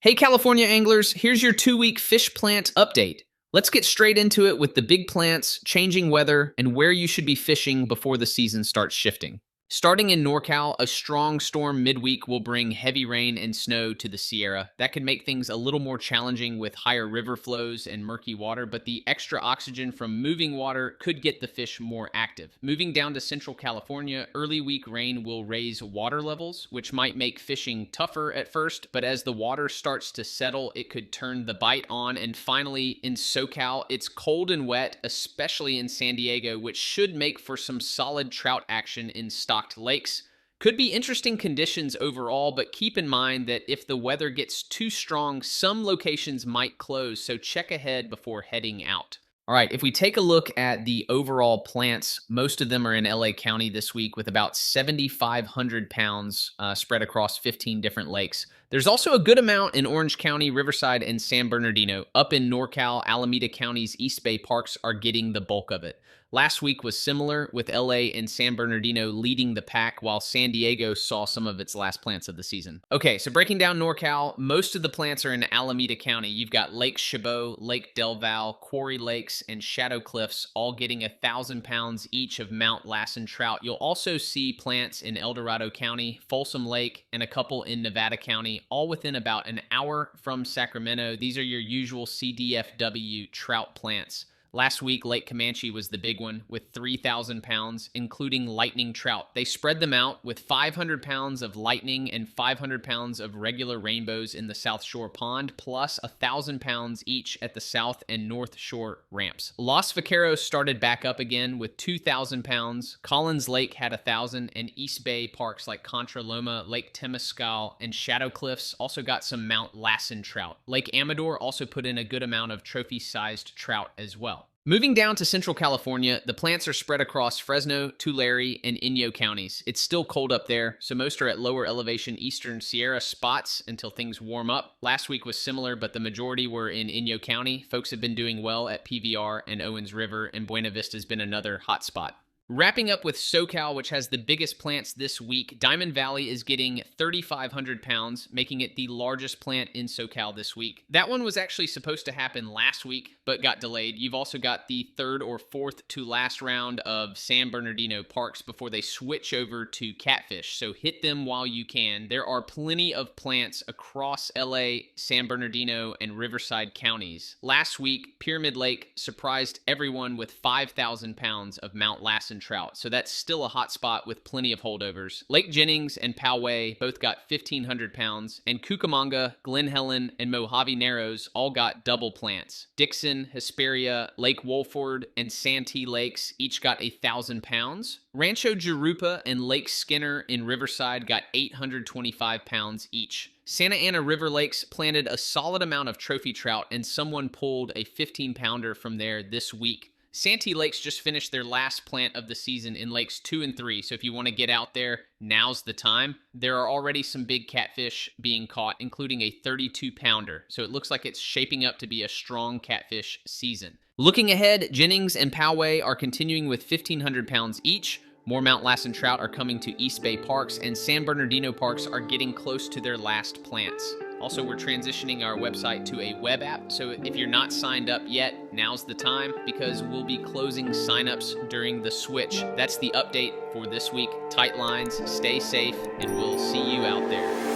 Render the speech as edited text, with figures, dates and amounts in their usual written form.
Hey California anglers, here's your 2-week fish plant update. Let's get straight into it with the big plants, changing weather, and where you should be fishing before the season starts shifting. Starting in NorCal, a strong storm midweek will bring heavy rain and snow to the Sierra. That can make things a little more challenging with higher river flows and murky water, but the extra oxygen from moving water could get the fish more active. Moving down to Central California, early week rain will raise water levels, which might make fishing tougher at first, but as the water starts to settle, it could turn the bite on. And finally, in SoCal, it's cold and wet, especially in San Diego, which should make for some solid trout action in stocked lakes. Could be interesting conditions overall, but keep in mind that if the weather gets too strong, some locations might close, so check ahead before heading out. All right, if we take a look at the overall plants, most of them are in LA County this week with about 7,500 pounds spread across 15 different lakes. There's also a good amount in Orange County, Riverside, and San Bernardino. Up in NorCal, Alameda County's East Bay parks are getting the bulk of it. Last week was similar, with LA and San Bernardino leading the pack, while San Diego saw some of its last plants of the season. Okay, so breaking down NorCal, most of the plants are in Alameda County. You've got Lake Chabot, Lake Del Valle, Quarry Lakes, and Shadow Cliffs, all getting 1,000 pounds each of Mount Lassen trout. You'll also see plants in El Dorado County, Folsom Lake, and a couple in Nevada County, all within about an hour from Sacramento. These are your usual CDFW trout plants. Last week, Lake Comanche was the big one with 3,000 pounds, including lightning trout. They spread them out with 500 pounds of lightning and 500 pounds of regular rainbows in the South Shore Pond, plus 1,000 pounds each at the South and North Shore ramps. Los Vaqueros started back up again with 2,000 pounds. Collins Lake had 1,000, and East Bay parks like Contra Loma, Lake Temescal, and Shadow Cliffs also got some Mount Lassen trout. Lake Amador also put in a good amount of trophy-sized trout as well. Moving down to Central California, the plants are spread across Fresno, Tulare, and Inyo counties. It's still cold up there, so most are at lower elevation eastern Sierra spots until things warm up. Last week was similar, but the majority were in Inyo County. Folks have been doing well at PVR and Owens River, and Buena Vista's been another hot spot. Wrapping up with SoCal, which has the biggest plants this week, Diamond Valley is getting 3,500 pounds, making it the largest plant in SoCal this week. That one was actually supposed to happen last week, but got delayed. You've also got the third or fourth to last round of San Bernardino parks before they switch over to catfish, so hit them while you can. There are plenty of plants across LA, San Bernardino, and Riverside counties. Last week, Pyramid Lake surprised everyone with 5,000 pounds of Mount Lassen trout, so that's still a hot spot with plenty of holdovers. Lake Jennings and Poway both got 1,500 pounds, and Cucamonga, Glen Helen, and Mojave Narrows all got double plants. Dixon, Hesperia, Lake Wolford, and Santee Lakes each got 1,000 pounds. Rancho Jurupa and Lake Skinner in Riverside got 825 pounds each. Santa Ana River Lakes planted a solid amount of trophy trout, and someone pulled a 15-pounder from there this week. Santee Lakes just finished their last plant of the season in Lakes 2 and 3, so if you want to get out there, now's the time. There are already some big catfish being caught, including a 32-pounder, so it looks like it's shaping up to be a strong catfish season. Looking ahead, Jennings and Poway are continuing with 1,500 pounds each. More Mount Lassen trout are coming to East Bay parks, and San Bernardino parks are getting close to their last plants. Also, we're transitioning our website to a web app, so if you're not signed up yet, now's the time, because we'll be closing signups during the switch. That's the update for this week. Tight lines, stay safe, and we'll see you out there.